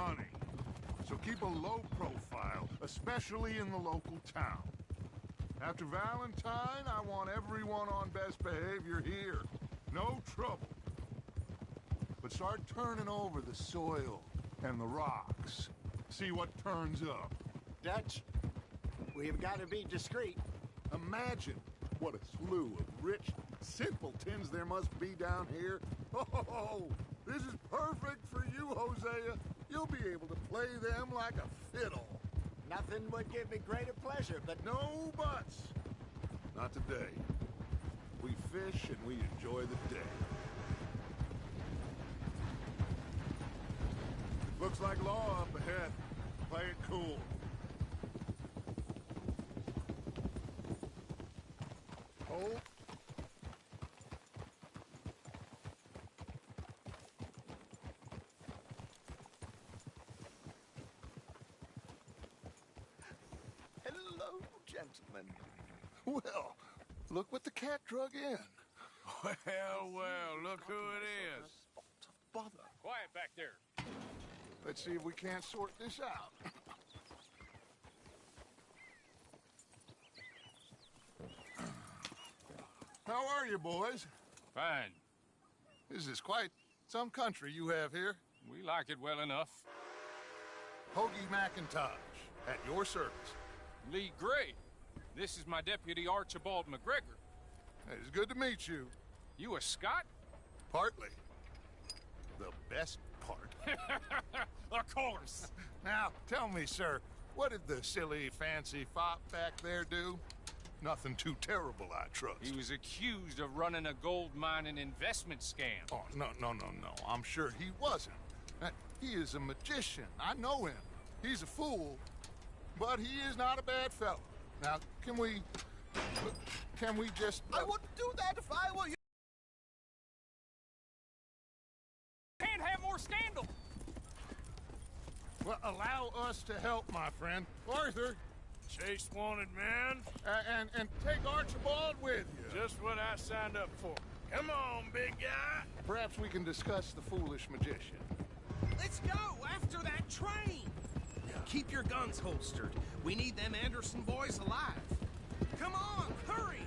money. So keep a low profile, especially in the local town. After Valentine, I want everyone on best behavior here. No trouble. But start turning over the soil and the rocks. See what turns up. Dutch, we've got to be discreet. Imagine what a slew of rich simpletons there must be down here. Oh, this is perfect for you, Hosea. You'll be able to play them like a fiddle. Nothing would give me greater pleasure, but No buts. Not today. We fish and we enjoy the day. Looks like law up ahead. Play it cool. Hold. hello, gentlemen. Well, look what the cat drug in. Well, look who it is. Bother. Quiet back there. Let's see if we can't sort this out. How are you, boys? Fine. This is quite some country you have here. We like it well enough. Hoagie McIntosh, at your service. Lee Gray. This is my deputy Archibald McGregor. It's good to meet you. You a Scot? Partly. The best part. Of course. Now, tell me, sir, what did the silly, fancy fop back there do? Nothing too terrible, I trust. He was accused of running a gold mining investment scam. Oh, no. I'm sure he wasn't. He is a magician. I know him. He's a fool, but he is not a bad fellow. Now, can we just... I wouldn't do that if I were you. Can't have more scandal. Well, allow us to help, my friend. Arthur, Chase wanted man. and take Archibald with you. Just what I signed up for. Come on, big guy. Perhaps we can discuss the foolish magician. Let's go after that train. Keep your guns holstered. We need them Anderson boys alive. Come on, hurry.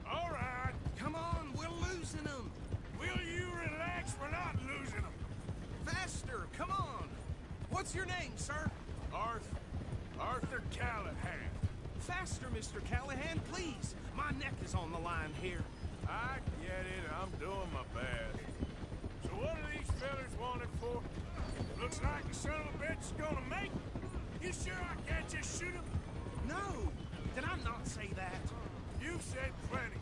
All right. Come on, we're losing them. Will you relax? We're not losing them. Faster, come on. What's your name, sir? Arthur Callahan. Faster, Mr. Callahan, please. My neck is on the line here. I get it. I'm doing my best. So what are these fellas wanted for? Looks like the son of a bitch is gonna make it. You sure I can't just shoot him? No, did I not say that? You said plenty.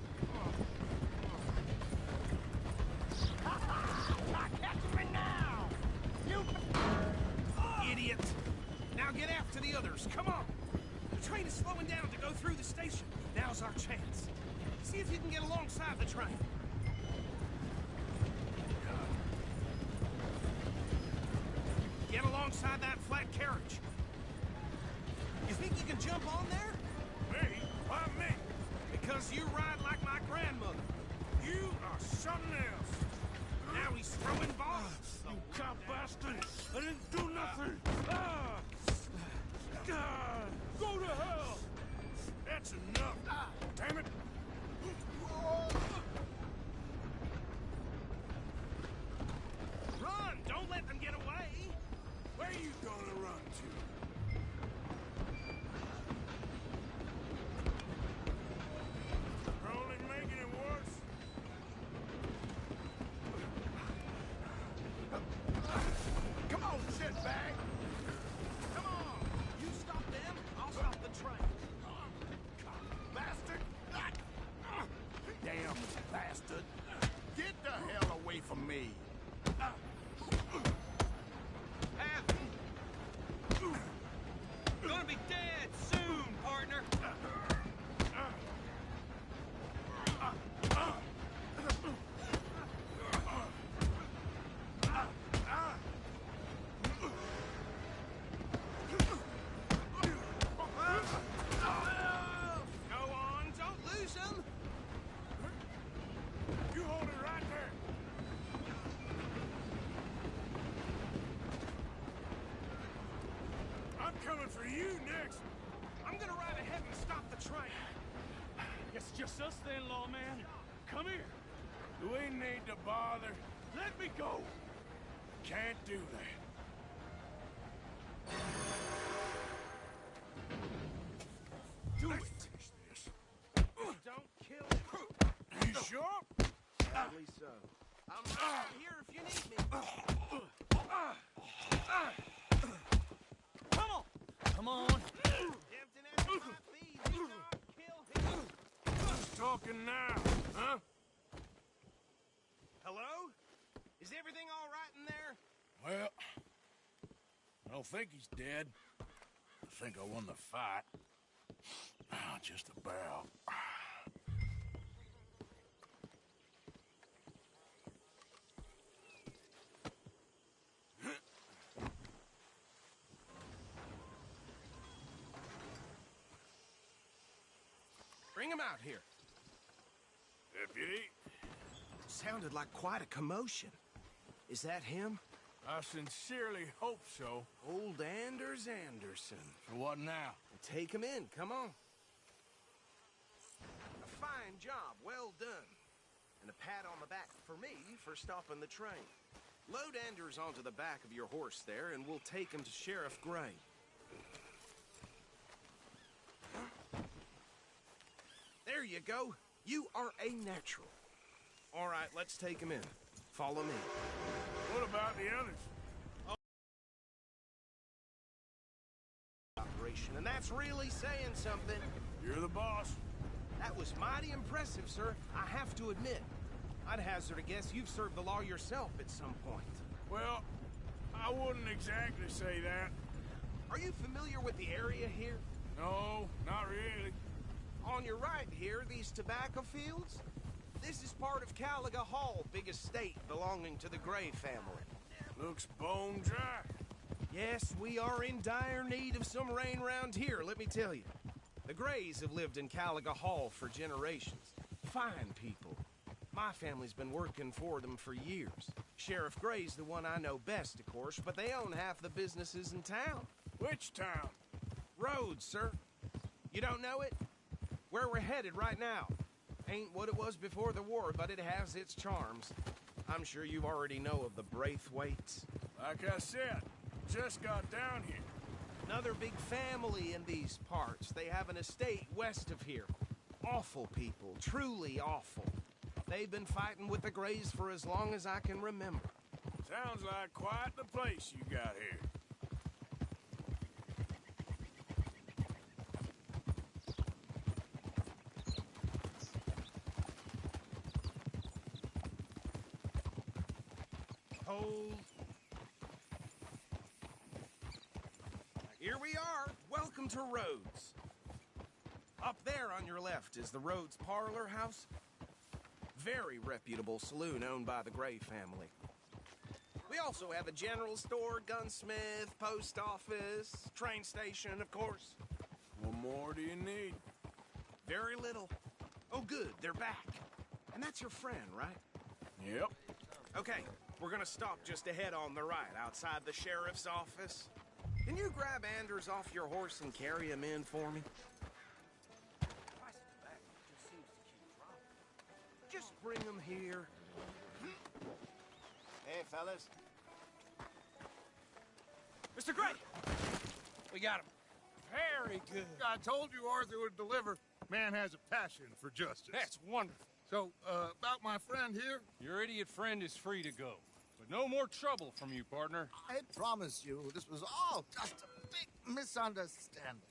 Catch me now! You... Idiot. Now get after the others, come on. The train is slowing down to go through the station. Now's our chance. See if you can get alongside the train. Get alongside that flat carriage. You think you can jump on there? Me? Why me? Because you ride like my grandmother. You are something else. Now he's throwing bombs. You cop bastard! I didn't do nothing! Go to hell! That's enough! Damn it! Run! Don't let them get away! Where you gonna run to? We're only making it worse. Come on, shitbag! Come on! You stop them, I'll stop the train. Bastard! Damn bastard! Get the hell away from me! Gonna be dead soon, partner. coming for you next. I'm gonna ride ahead and stop the train. It's just us then, lawman. Come here. Do we need to bother? Let me go. Can't do that. Do it. Finish this. Don't kill him. You sure? Sadly so. I'm right here if you need me. Come on. Come on. Tempting as it might be, do not kill him. Who's talking now, huh? Hello? Is everything all right in there? Well, I don't think he's dead. I think I won the fight. Just about. Bring him out here. Deputy, Sounded like quite a commotion. Is that him? I sincerely hope so. Old Anders Anderson. For what now? Take him in, come on. A fine job, well done. And a pat on the back for me for stopping the train. Load Anders onto the back of your horse there, and we'll take him to Sheriff Gray. There you go. You are a natural. All right, let's take him in. Follow me. What about the others? Operation, and that's really saying something. You're the boss. That was mighty impressive, sir. I have to admit. I'd hazard a guess you've served the law yourself at some point. Well, I wouldn't exactly say that. Are you familiar with the area here? No, not really. On your right here, these tobacco fields? This is part of Caliga Hall, big estate belonging to the Gray family. Looks bone dry. Yes, we are in dire need of some rain round here, let me tell you. The Grays have lived in Caliga Hall for generations. Fine people. My family's been working for them for years. Sheriff Gray's the one I know best, of course, but they own half the businesses in town. Which town? Rhodes, sir. You don't know it? Where we're headed right now. Ain't what it was before the war, but it has its charms. I'm sure you already know of the Braithwaites. Like I said, just got down here. Another big family in these parts. They have an estate west of here. Awful people, truly awful. They've been fighting with the Grays for as long as I can remember. Sounds like quite the place you got here. Hold. Here we are. Welcome to Rhodes. Up there on your left is the Rhodes Parlor House. Very reputable saloon owned by the Gray family. We also have a general store, gunsmith, post office, train station, of course. What more do you need? Very little. Oh, good, they're back. And that's your friend, right? Yep. Okay, we're gonna stop just ahead on the right, outside the sheriff's office. Can you grab Anders off your horse and carry him in for me? Just bring him here. Hey, fellas. Mr. Gray! We got him. Very good. I told you Arthur would deliver. Man has a passion for justice. That's wonderful. So, about my friend here? Your idiot friend is free to go. But no more trouble from you, partner. I promise you, this was all just a big misunderstanding.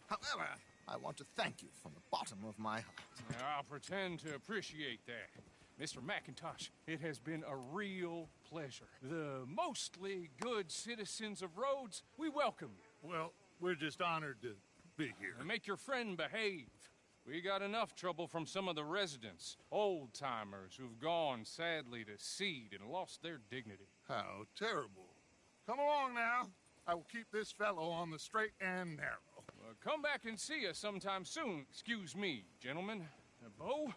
However, I want to thank you from the bottom of my heart. I'll pretend to appreciate that. Mr. McIntosh, it has been a real pleasure. The mostly good citizens of Rhodes, we welcome you. Well, we're just honored to be here. And make your friend behave. We got enough trouble from some of the residents, old-timers who've gone, sadly, to seed and lost their dignity. How terrible. Come along now. I will keep this fellow on the straight and narrow. Come back and see us sometime soon. Excuse me, gentlemen. Bo,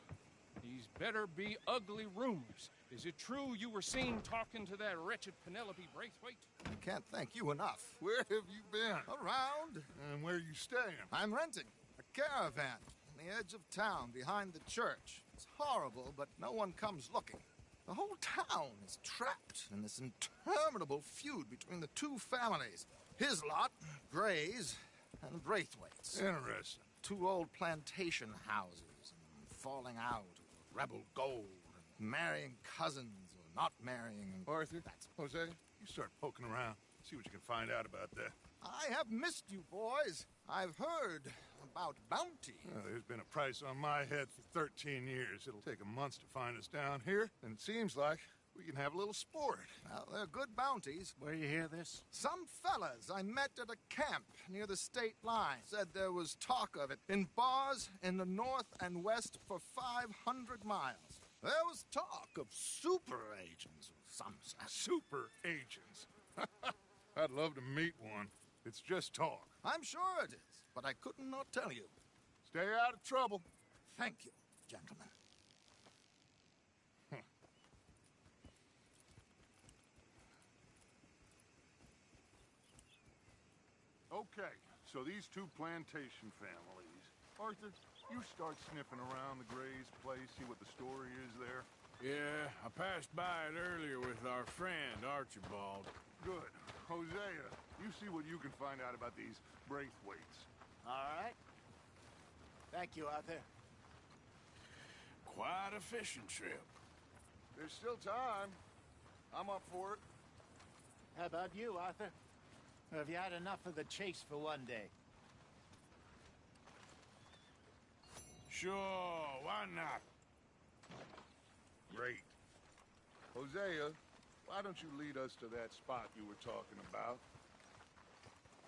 he's These better be ugly rumors. Is it true you were seen talking to that wretched Penelope Braithwaite? I can't thank you enough. Where have you been? Around. And where are you staying? I'm renting a caravan on the edge of town behind the church. It's horrible, but no one comes looking. The whole town is trapped in this interminable feud between the two families. His lot, Gray's, and Braithwaite's. Interesting. Two old plantation houses, and falling out, rebel gold, and marrying cousins or not marrying. Arthur, Jose, you start poking around. See what you can find out about that. I have missed you, boys. I've heard about bounty. Well, there's been a price on my head for 13 years. It'll take a month to find us down here, and it seems like we can have a little sport. Well, they're good bounties. Where you hear this? Some fellas I met at a camp near the state line said there was talk of it in bars in the north and west for 500 miles. There was talk of super agents or some such. Super agents. I'd love to meet one. It's just talk. I'm sure it is, but I could not tell you. Stay out of trouble. Thank you, gentlemen. Okay, so these two plantation families. Arthur, you start sniffing around the Gray's place, see what the story is there. Yeah, I passed by it earlier with our friend, Archibald. Good. Hosea, you see what you can find out about these Braithwaites. All right. Thank you, Arthur. Quite a fishing trip. There's still time. I'm up for it. How about you, Arthur? Or have you had enough of the chase for one day? Sure, why not? Great. Hosea, why don't you lead us to that spot you were talking about?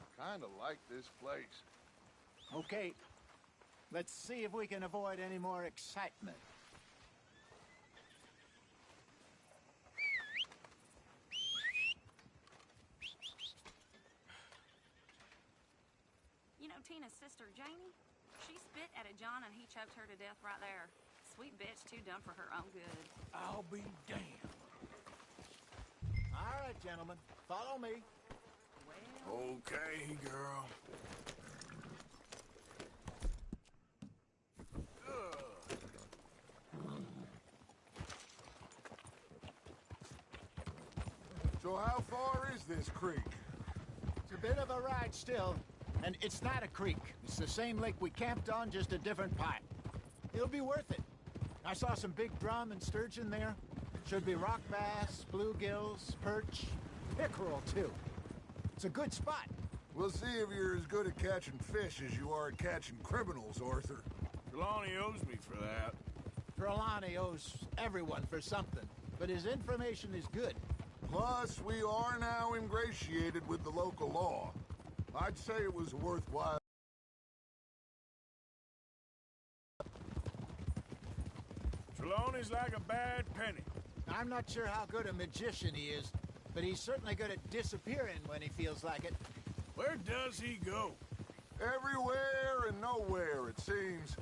I kind of like this place. Okay. Let's see if we can avoid any more excitement. You know Tina's sister, Janie? She spit at a John and he choked her to death right there. Sweet bitch, too dumb for her own good. I'll be damned. All right, gentlemen. Follow me. Well, Okay, girl. So how far is this creek? It's a bit of a ride still. And it's not a creek. It's the same lake we camped on, just a different part. It'll be worth it. I saw some big drum and sturgeon there. Should be rock bass, bluegills, perch, pickerel, too. It's a good spot. We'll see if you're as good at catching fish as you are at catching criminals, Arthur. Trelawney owes me for that. Trelawney owes everyone for something, but his information is good. Plus, we are now ingratiated with the local law. I'd say it was worthwhile. Trelawney's like a bad penny. I'm not sure how good a magician he is, but he's certainly good at disappearing when he feels like it. Where does he go? Everywhere and nowhere, it seems.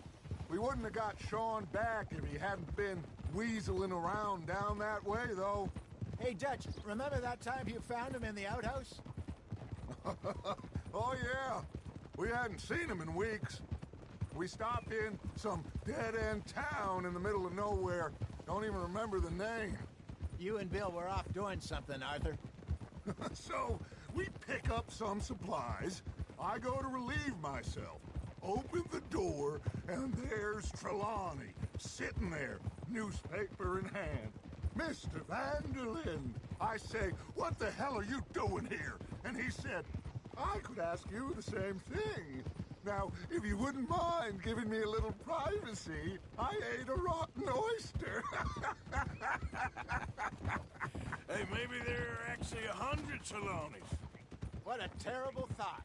We wouldn't have got Sean back if he hadn't been weaseling around down that way, though. Hey, Dutch, remember that time you found him in the outhouse? Oh, yeah. We hadn't seen him in weeks. We stopped in some dead-end town in the middle of nowhere. Don't even remember the name. You and Bill were off doing something, Arthur. So, we pick up some supplies. I go to relieve myself. Open the door, and there's Trelawney, sitting there, newspaper in hand. Mr. Vanderlyn. I say, what the hell are you doing here? And he said, I could ask you the same thing. Now, if you wouldn't mind giving me a little privacy, I ate a rotten oyster. Hey, maybe there are actually 100 Trelawneys. What a terrible thought.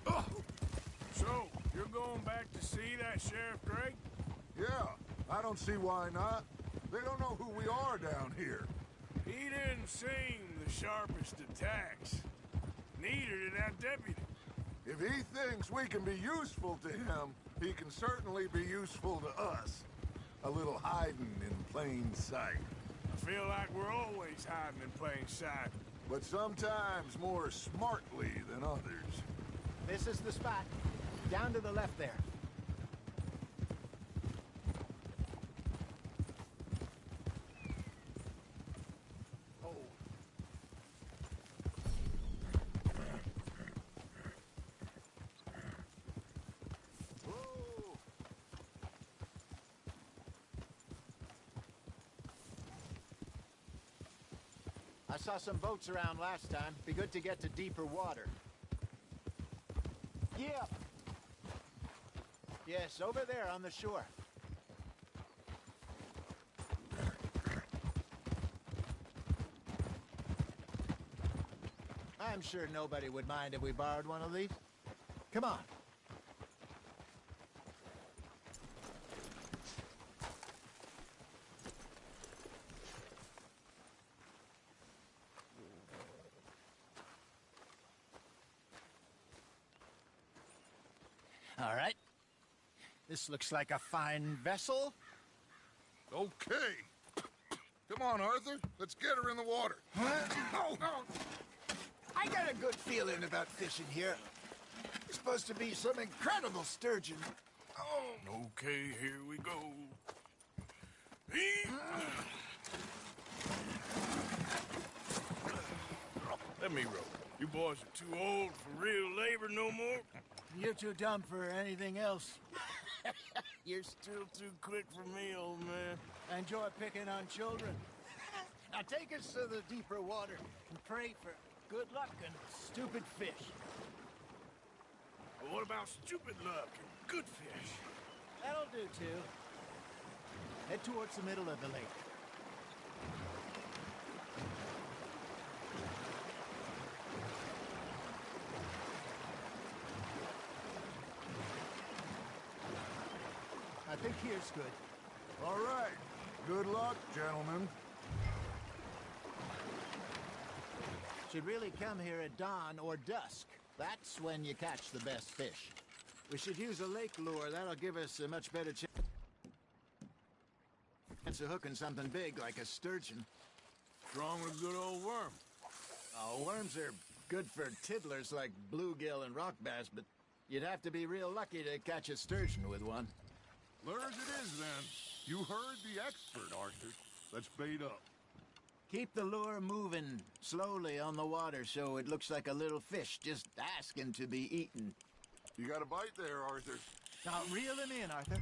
Oh. So, you're going back to see that Sheriff Gray? Yeah, I don't see why not. They don't know who we are down here. He didn't seem the sharpest attacks. Neither did that deputy. If he thinks we can be useful to him, he can certainly be useful to us. A little hiding in plain sight. I feel like we're always hiding in plain sight. But sometimes more smartly than others. This is the spot. Down to the left there. I saw some boats around last time. Be good to get to deeper water. Yeah. Yes, over there on the shore. I'm sure nobody would mind if we borrowed one of these. Come on. All right. This looks like a fine vessel. Okay. Come on, Arthur. Let's get her in the water. Oh. I got a good feeling about fishing here. It's supposed to be some incredible sturgeon. Oh. Okay, here we go. Let me row. You boys are too old for real labor no more. You're too dumb for anything else. You're still too quick for me, old man. Enjoy picking on children. Now take us to the deeper water and pray for good luck and stupid fish. But what about stupid luck and good fish? That'll do, too. Head towards the middle of the lake. I think here's good. All right. Good luck, gentlemen. Should really come here at dawn or dusk. That's when you catch the best fish. We should use a lake lure. That'll give us a much better chance of hooking something big like a sturgeon. What's wrong with a good old worm? Oh, worms are good for tiddlers like bluegill and rock bass, but you'd have to be real lucky to catch a sturgeon with one. Lure as it is, then. You heard the expert, Arthur. Let's bait up. Keep the lure moving slowly on the water so it looks like a little fish just asking to be eaten. You got a bite there, Arthur. Now, reel him in, Arthur.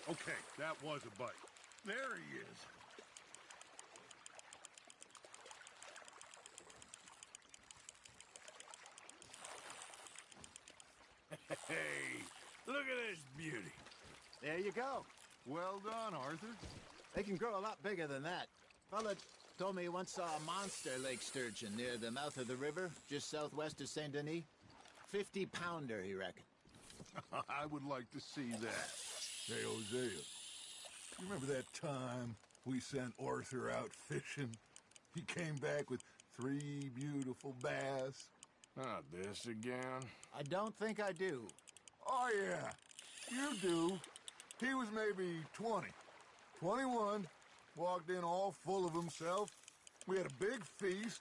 Okay, that was a bite. There he is. Hey, look at this beauty. There you go. Well done, Arthur. They can grow a lot bigger than that. Fella told me he once saw a monster lake sturgeon near the mouth of the river, just southwest of Saint Denis. 50-pounder, he reckoned. I would like to see that. Hey, Hosea, you remember that time we sent Arthur out fishing? He came back with 3 beautiful bass. Not this again. I don't think I do. Oh, yeah, you do. He was maybe 20, 21, walked in all full of himself. We had a big feast,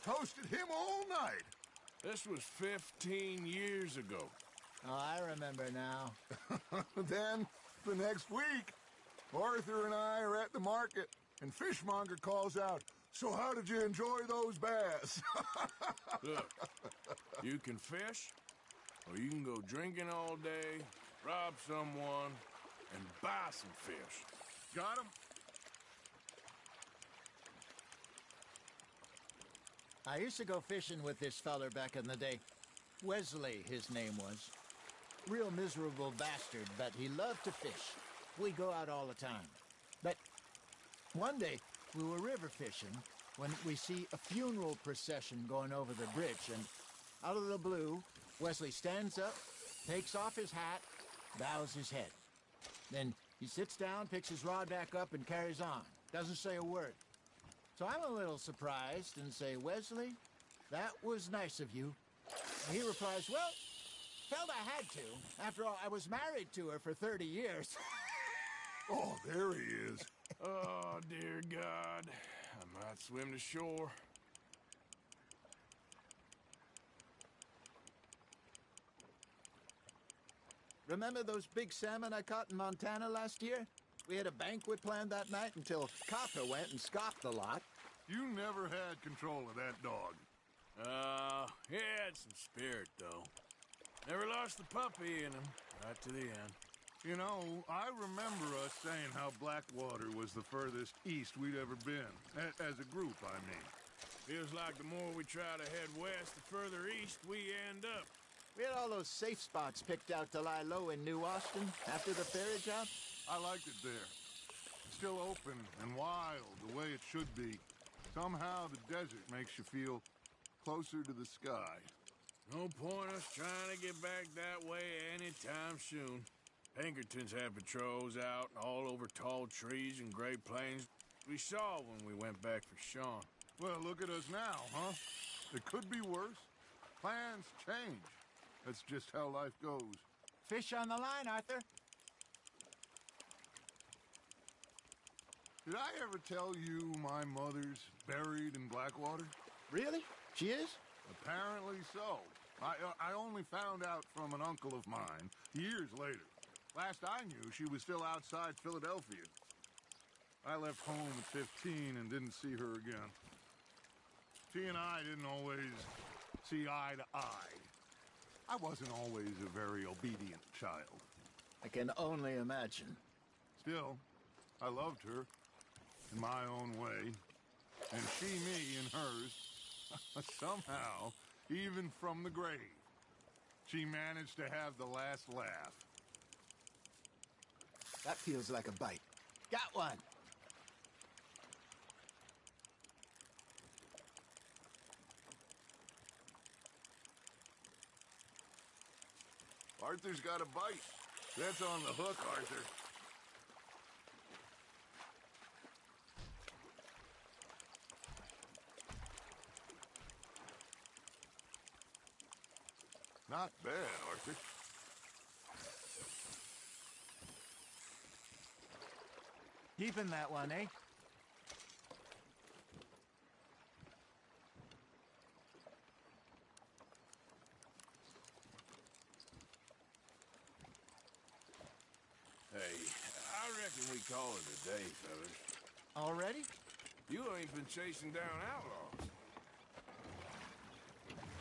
toasted him all night. This was 15 years ago. Oh, I remember now. Then, the next week, Arthur and I are at the market, and Fishmonger calls out, "So how did you enjoy those bass?" Look, you can fish, or you can go drinking all day, rob someone, and buy some fish. Got him? I used to go fishing with this feller back in the day. Wesley, his name was. Real miserable bastard, but he loved to fish. We'd go out all the time. But one day, we were river fishing when we see a funeral procession going over the bridge, and out of the blue, Wesley stands up, takes off his hat, bows his head. Then he sits down, picks his rod back up, and carries on. Doesn't say a word. So I'm a little surprised and say, Wesley, that was nice of you. And he replies, well, felt I had to. After all, I was married to her for 30 years. Oh, there he is. Oh, dear God. I might swim to shore. Remember those big salmon I caught in Montana last year? We had a banquet planned that night until Copper went and scoffed the lot. You never had control of that dog. He had some spirit, though. Never lost the puppy in him, right to the end. You know, I remember us saying how Blackwater was the furthest east we'd ever been. As a group, I mean. Feels like the more we try to head west, the further east we end up. We had all those safe spots picked out to lie low in New Austin after the ferry job. I liked it there. Still open and wild, the way it should be. Somehow the desert makes you feel closer to the sky. No point us trying to get back that way anytime soon. Pinkertons had patrols out all over tall trees and Great Plains. We saw when we went back for Sean. Well, look at us now, huh? It could be worse. Plans change. That's just how life goes. Fish on the line, Arthur. Did I ever tell you my mother's buried in Blackwater? Really? She is? Apparently so. I only found out from an uncle of mine years later. Last I knew, she was still outside Philadelphia. I left home at 15 and didn't see her again. She and I didn't always see eye to eye. I wasn't always a very obedient child. I can only imagine. Still, I loved her in my own way, and she me in hers. Somehow, even from the grave, she managed to have the last laugh. That feels like a bite. Got one! Arthur's got a bite. That's on the hook, Arthur. Not bad, Arthur. Keeping that one, eh? Hey, I reckon we call it a day, fellas. Already? You ain't been chasing down outlaws.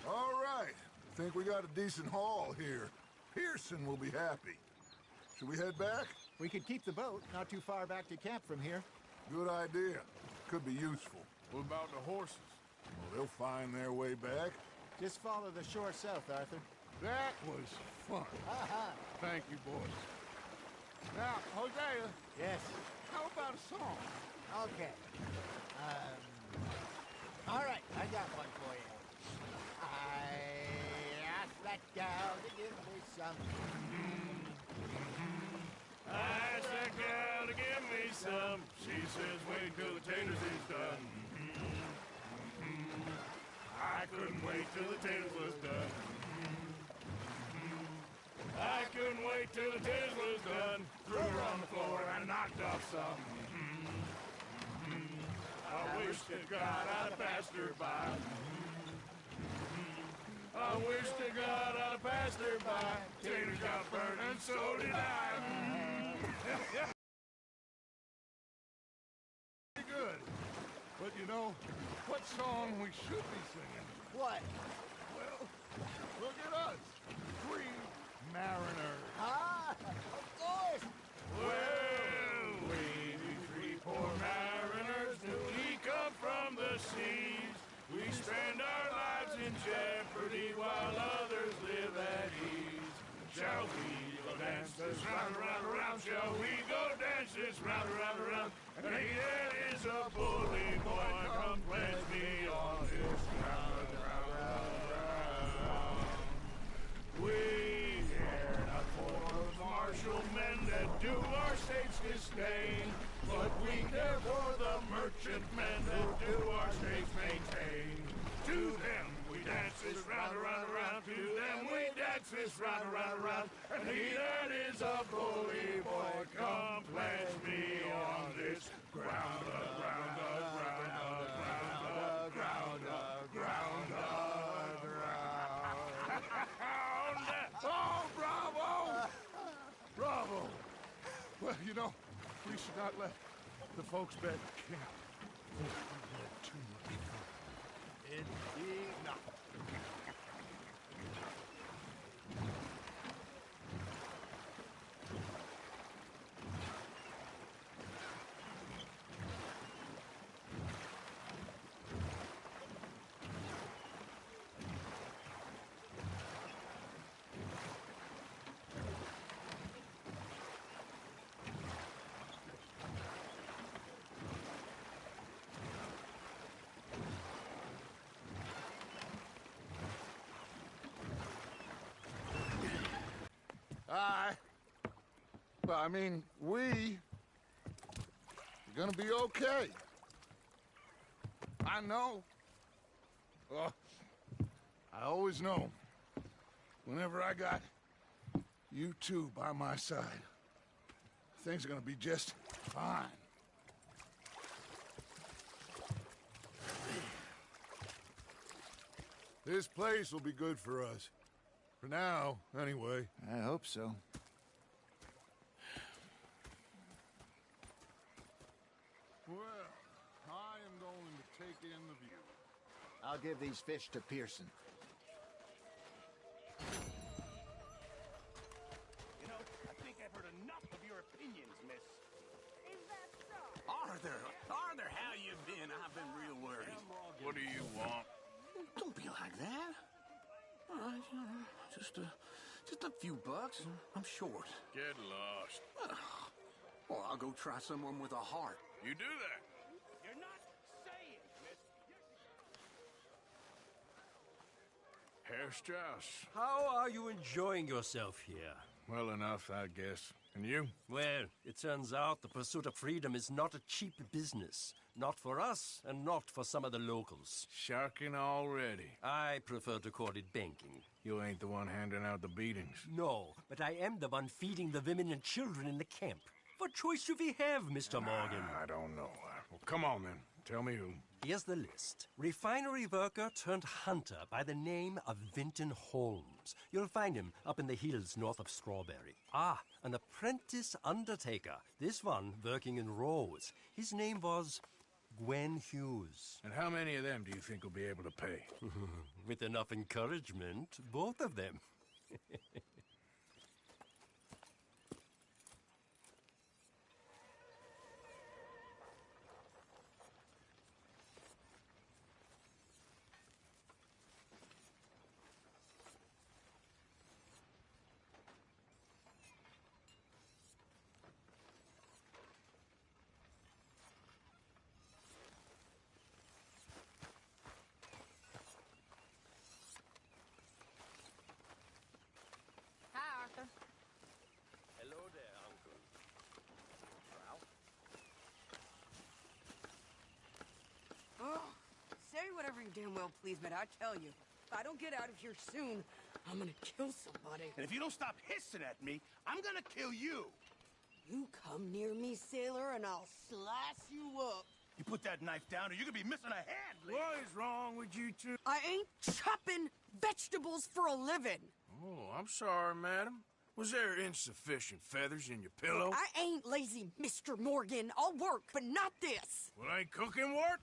All right. Think we got a decent haul here. Pearson will be happy. Should we head back? We could keep the boat, not too far back to camp from here. Good idea. Could be useful. What about the horses? Well, they'll find their way back. Just follow the shore south, Arthur. That was fun. Thank you, boys. Now, Hosea, Yes. how about a song? Okay. All right, I got one for you. I asked that gal to give me some. I asked that gal to give me some. She says, wait till the taters is done. I couldn't wait till the taters was done. I couldn't wait till the taters was done. Threw her on the floor and knocked off some. I wish to God I'd have passed her by. I wish to God I'd have passed her by. Taters got burned and so did I. Pretty good. But you know, what song we should be singing? What? Well, look at us. Three mariners. Ah, of course. Well, we three poor mariners, newly come from the seas. We spend our lives in jeopardy while others live at ease. Shall we go dance this round, around, around? Shall we go dance this round, around, around? And here is a bully boy, come pledge me on this round, round, round, round. We dare not for the Mars fish round, round, round. And he that is a bully boy, come pledge me on this ground, ground, ground, ground, ground, ground, ground. Oh, bravo! Bravo! Well, you know, we should not let the folks back at camp. Too much fun. Indeed not. Well, I mean, we're gonna be okay. I know. Well, I always know. Whenever I got you two by my side, things are gonna be just fine. This place will be good for us. For now, anyway. I hope so. Well, I am going to take in the view. I'll give these fish to Pearson. You know, I think I've heard enough of your opinions, miss. Is that so? Arthur, how you been? I've been real worried. What do you want? Don't be like that. All right, just a few bucks. I'm short. Get lost. Well, I'll go try someone with a heart. You do that. You're not saying, miss. Herr Strauss. How are you enjoying yourself here? Well enough, I guess. And you? Well, it turns out the pursuit of freedom is not a cheap business. Not for us, and not for some of the locals. Sharking already. I prefer to call it banking. You ain't the one handing out the beatings. No, but I am the one feeding the women and children in the camp. What choice do we have, Mr. Morgan? I don't know. Well, come on, then. Tell me who. Here's the list. Refinery worker turned hunter by the name of Vinton Holmes. You'll find him up in the hills north of Strawberry. Ah, an apprentice undertaker. This one working in Rose. His name was Gwen Hughes. And how many of them do you think will be able to pay? With enough encouragement, both of them. Hi, Arthur. Hello there, Uncle. Oh, say whatever you damn well please, but I tell you, if I don't get out of here soon, I'm gonna kill somebody. And if you don't stop hissing at me, I'm gonna kill you. You come near me, sailor, and I'll slice you up. You put that knife down or you're gonna be missing a hand, Lee. What is wrong with you two? I ain't chopping vegetables for a living. Oh, I'm sorry, madam. Was there insufficient feathers in your pillow? I ain't lazy, Mr. Morgan. I'll work, but not this. Well, ain't cooking work?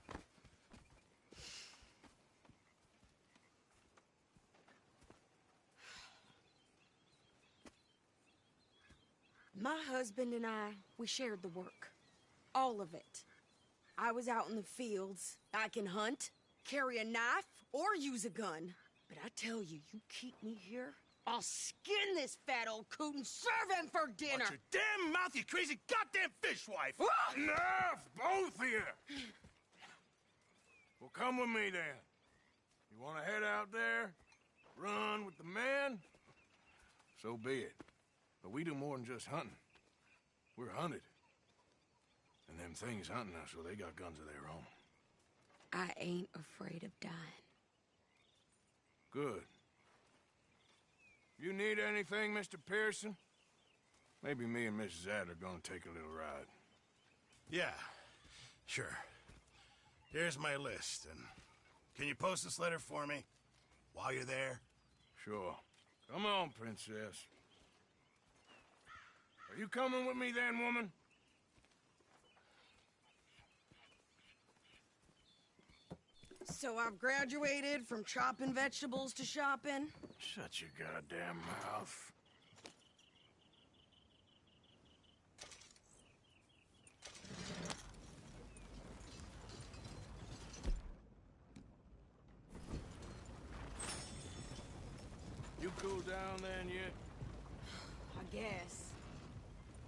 My husband and I, we shared the work. All of it. I was out in the fields. I can hunt, carry a knife, or use a gun. But I tell you, you keep me here, I'll skin this fat old coot and serve him for dinner. Watch your damn mouth, you crazy goddamn fishwife! Enough, both of you! Well, come with me, then. You want to head out there? Run with the men? So be it. But we do more than just hunting. We're hunted. And them things hunting us, so they got guns of their own. I ain't afraid of dying. Good. You need anything, Mr. Pearson? Maybe me and Mrs. Ed are gonna take a little ride. Yeah, sure. Here's my list, and can you post this letter for me while you're there? Sure. Come on, Princess. Are you coming with me then, woman? So I've graduated from chopping vegetables to shopping? Shut your goddamn mouth. You cool down then yet? I guess.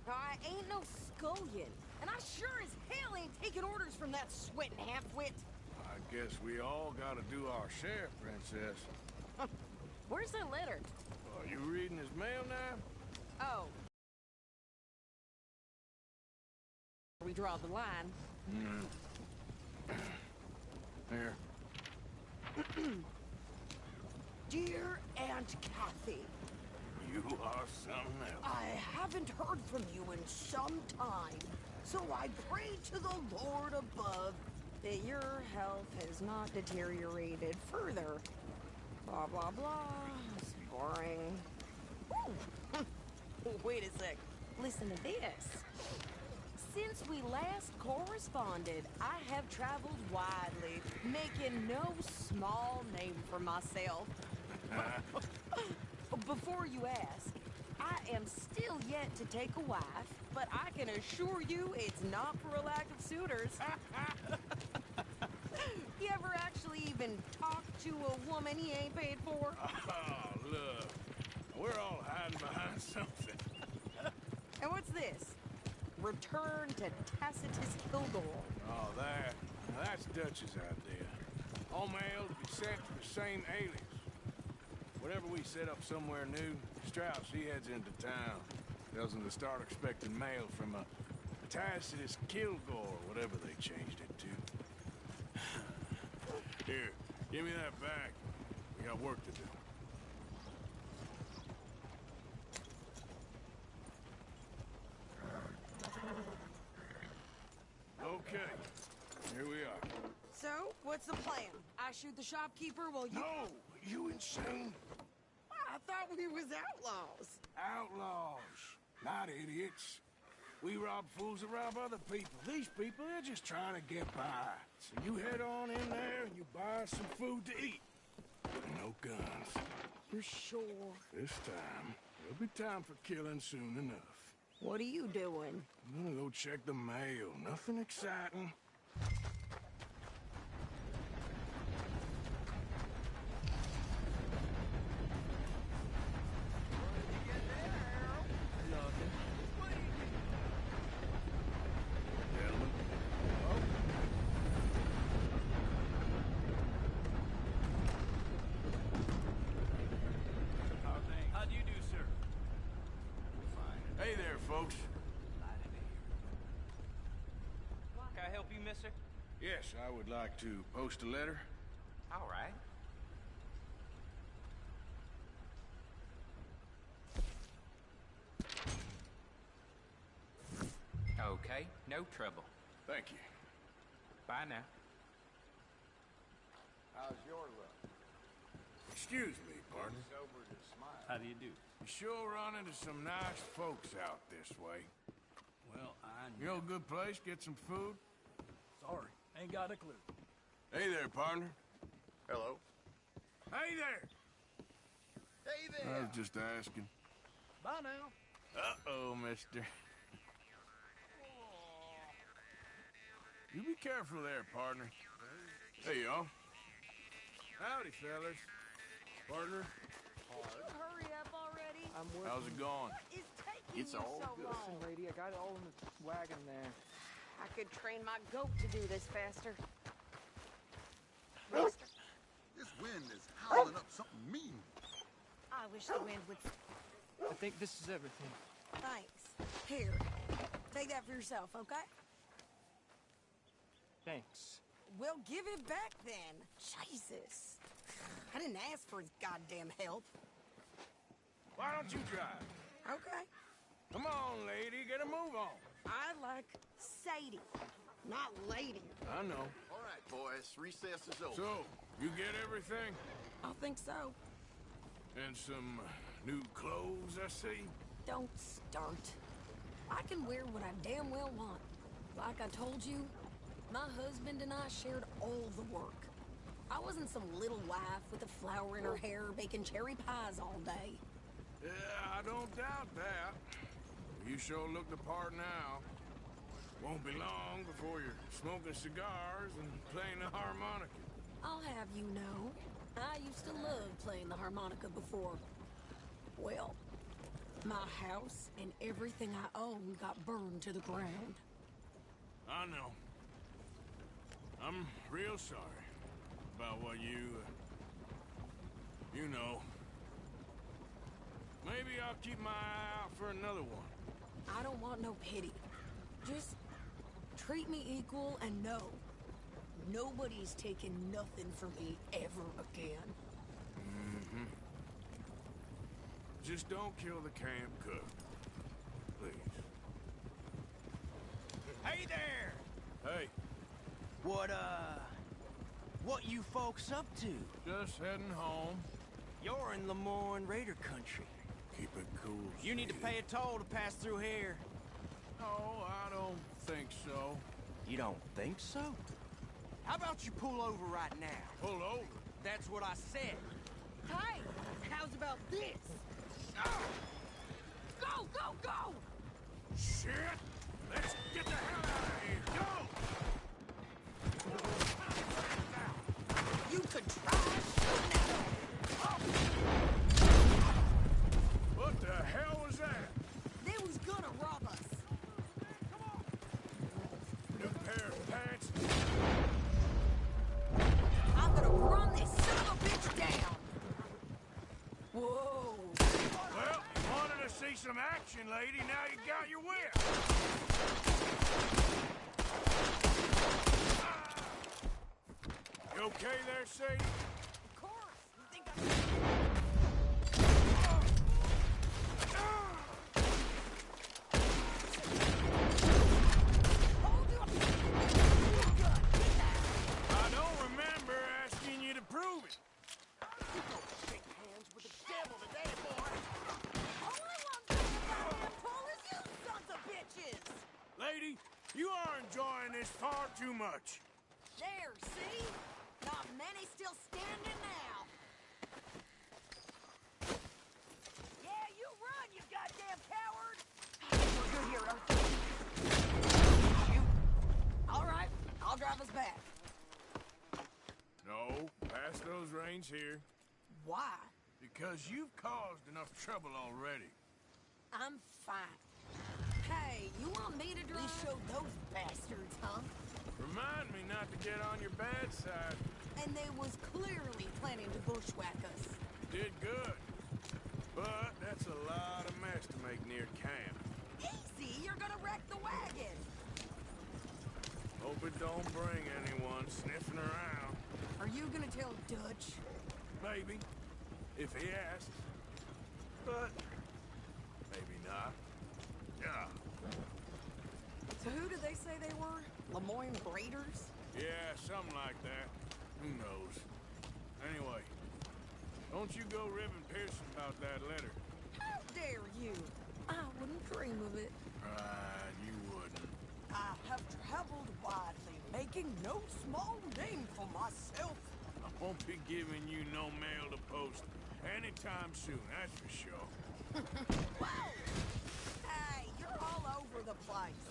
I ain't no scullion, and I sure as hell ain't taking orders from that sweating half-wit. I guess we all gotta do our share, Princess. Where's that letter? Are you reading his mail now? Oh. We draw the line. Here. Dear Aunt Kathy, You are something else. I haven't heard from you in some time, so I pray to the Lord above that your health has not deteriorated further. Blah, blah, blah. It's boring. Ooh. Wait a sec. Listen to this. Since we last corresponded, I have traveled widely, making no small name for myself. Before you ask, I am still yet to take a wife, but I can assure you it's not for a lack of suitors. You ever actually even talk to a woman he ain't paid for? Oh, look. We're all hiding behind something. And what's this? Return to Tacitus Kilgore. Oh, that. Now that's Dutch's idea. All mail to be sent to the same alias. Whenever we set up somewhere new, Strauss, he heads into town. Tells them to start expecting mail from a Tacitus Kilgore, whatever they changed it to. Here, give me that back. We got work to do. Okay, here we are. So, what's the plan? I shoot the shopkeeper while you... No! You insane? I thought we was outlaws. Outlaws, not idiots. We rob fools that rob other people. These people, they're just trying to get by. So you head on in there and you buy some food to eat. No guns. You sure? This time, there'll be time for killing soon enough. What are you doing? I'm gonna go check the mail. Nothing exciting. How do you do, sir? Hey there, folks. Can I help you, mister? Yes, I would like to post a letter. All right. Okay, no trouble. Thank you. Bye now. How's your luck? Excuse me, partner. Sober to smile. How do you do? You sure run into some nice folks out this way. Well, You know a good place, get some food? Sorry, ain't got a clue. Hey there, partner. Hello. Hey there! Hey I there. was just asking. Bye now. Uh-oh, mister. You be careful there, partner. Hey, y'all. Howdy, fellas. Partner, Hurry up already. how's it going? What is taking you so long? Lady, I got it all in the wagon there. I could train my goat to do this faster. This wind is howling up something mean. I wish the wind would... I think this is everything. Thanks. Here, take that for yourself, okay? Thanks. Well, give it back then. Jesus. I didn't ask for his goddamn help. Why don't you drive? Okay. Come on, lady, get a move on. I like Sadie, not lady. I know. All right, boys, recess is over. So, you get everything? I think so. And some new clothes, I see? Don't start. I can wear what I damn well want. Like I told you, my husband and I shared all the work. I wasn't some little wife with a flower in her hair baking cherry pies all day. Yeah, I don't doubt that. You sure look the part now. Won't be long before you're smoking cigars and playing the harmonica. I'll have you know, I used to love playing the harmonica before. Well, my house and everything I owned got burned to the ground. I know. I'm real sorry about what you know. Maybe I'll keep my eye out for another one. I don't want no pity. Just treat me equal and know nobody's taking nothing from me ever again. Mm-hmm. Just don't kill the camp cook. Please. Hey there! Hey, What you folks up to? just heading home. You're in Lemoyne Raider country. Keep it cool. You need to pay a toll to pass through here. No, I don't think so. You don't think so? How about you pull over right now? Pull over. That's what I said. Hey, how's about this? Go, go, go! Shit! Let's get the hell out of here. Go! You could try shooting at them. What the hell was that? They was gonna rob us. New pair of pants? I'm gonna run this son of a bitch down. Whoa. Well, you wanted to see some action, lady. Now you got your whip. You okay there, Sadie? Of course. You think I'm... Hold your gun. Get that. I don't remember asking you to prove it. You don't shake hands with the devil today, boy. All I want to goddamn pull is you sons of bitches. Lady, you are enjoying this far too much. There, see? Not many still standing now. Yeah, you run, you goddamn coward! We're good here, Arthur. Shoot. All right, I'll drive us back. No, pass those reins here. Why? Because you've caused enough trouble already. I'm fine. Hey, you want me to drive? We showed those bastards, huh? Remind me not to get on your bad side. And they was clearly planning to bushwhack us. Did good. But that's a lot of mess to make near camp. Easy, you're gonna wreck the wagon. Hope it don't bring anyone sniffing around. Are you gonna tell Dutch? Maybe, if he asks. But maybe not. Yeah. So who did they say they were? Lemoyne Raiders? Yeah, something like that. Who knows? Anyway, don't you go ribbing Pearson about that letter. How dare you? I wouldn't dream of it. Right, you wouldn't. I have traveled widely, making no small name for myself. I won't be giving you no mail to post anytime soon, that's for sure. Whoa! Hey, you're all over the place.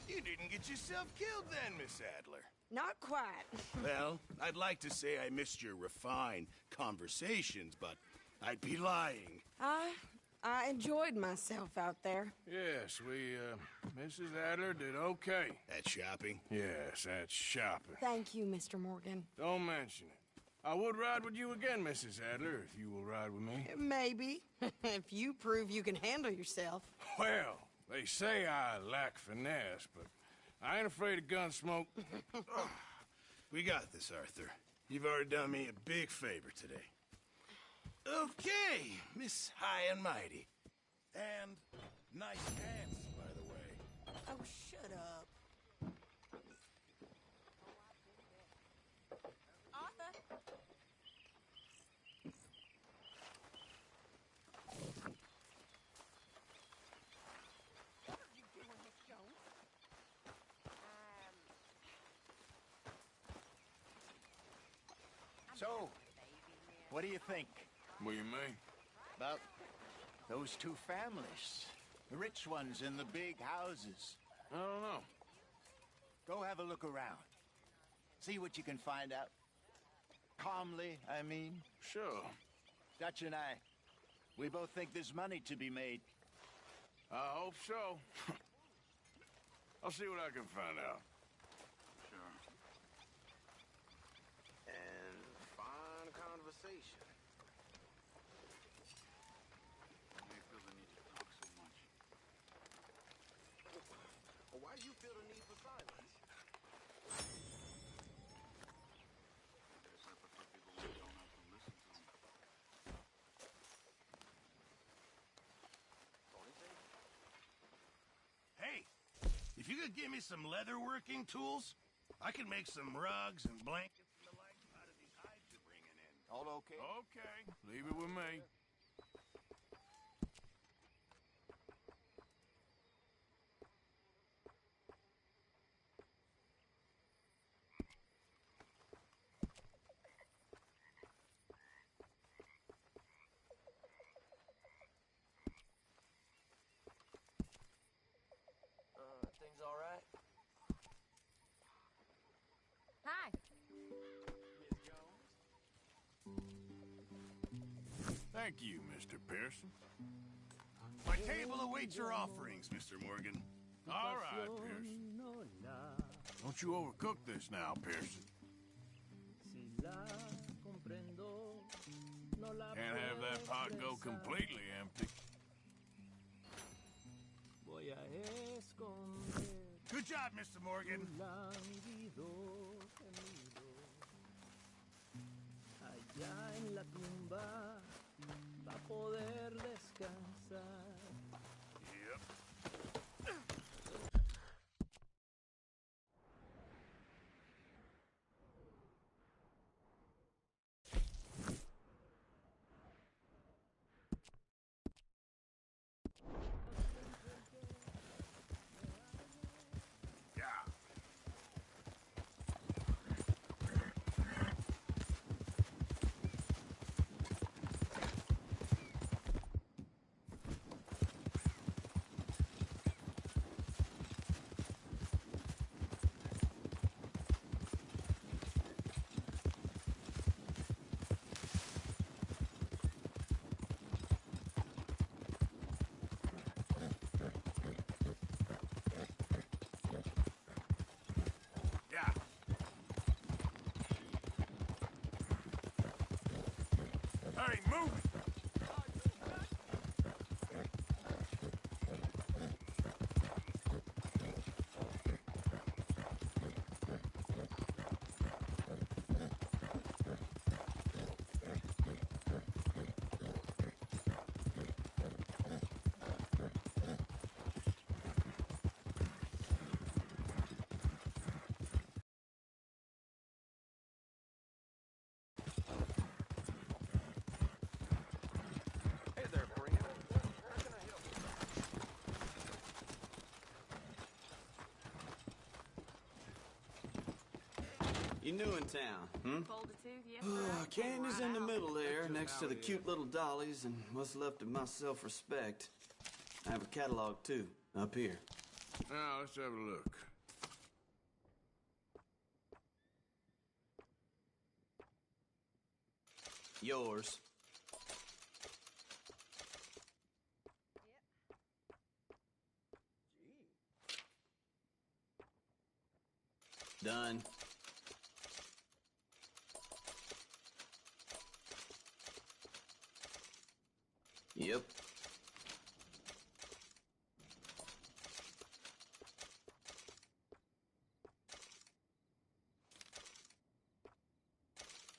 You didn't get yourself killed then, Miss Adler. Not quite. Well, I'd like to say I missed your refined conversations, but I'd be lying. I enjoyed myself out there. Yes, Mrs. Adler did okay. At shopping? Yes, that's shopping. Thank you, Mr. Morgan. Don't mention it. I would ride with you again, Mrs. Adler, if you will ride with me. Maybe. If you prove you can handle yourself. Well, they say I lack finesse, but I ain't afraid of gun smoke. We got this, Arthur. You've already done me a big favor today. Okay, Miss High and Mighty. And nice pants, by the way. Oh, shut up. Arthur? What are you doing, Miss Jones? So, what do you think? What do you mean? About those two families. The rich ones in the big houses. I don't know. Go have a look around. See what you can find out. Calmly, I mean. Sure. Dutch and I, we both think there's money to be made. I hope so. I'll see what I can find out. Sure. And fine conversation. I feel the need to talk so much. Well, why do you feel the need for silence? I guess I prefer people who don't have to listen to me. Hey, if you could give me some leather working tools, I can make some rugs and blankets and the like out of these hides you're bringing in. All okay? Okay, leave it with me. Things all right? Hi. Thank you, Mr. Pearson. My table awaits your offerings, Mr. Morgan. All right, Pearson. Don't you overcook this now, Pearson. Can't have that pot go completely empty. Good job, Mr. Morgan. Yeah. Hey, move it! Hey there, friend. How can I help you? You new in town, hmm? Fold a tooth, yes, sir. Candy's in the middle there, next to the cute little dollies and what's left of my self-respect. I have a catalog, too, up here. Now, let's have a look. Yours. Done. Yep.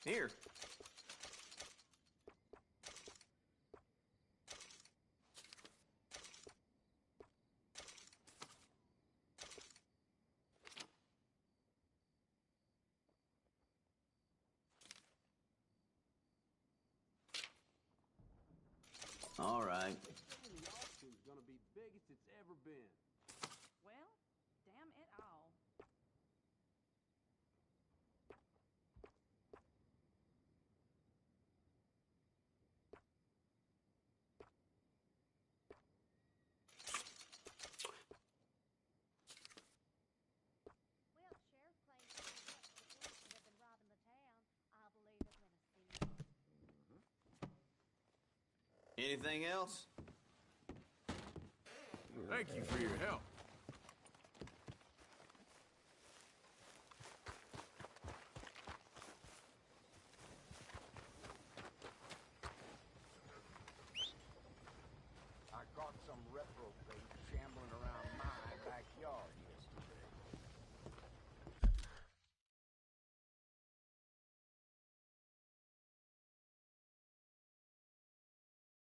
Here. right. The auction's gonna be biggest it's ever been. Well, damn it all. Well, the sheriff's claims the police that have been robbing the town. I believe it when I see it. Anything else? Thank you for your help.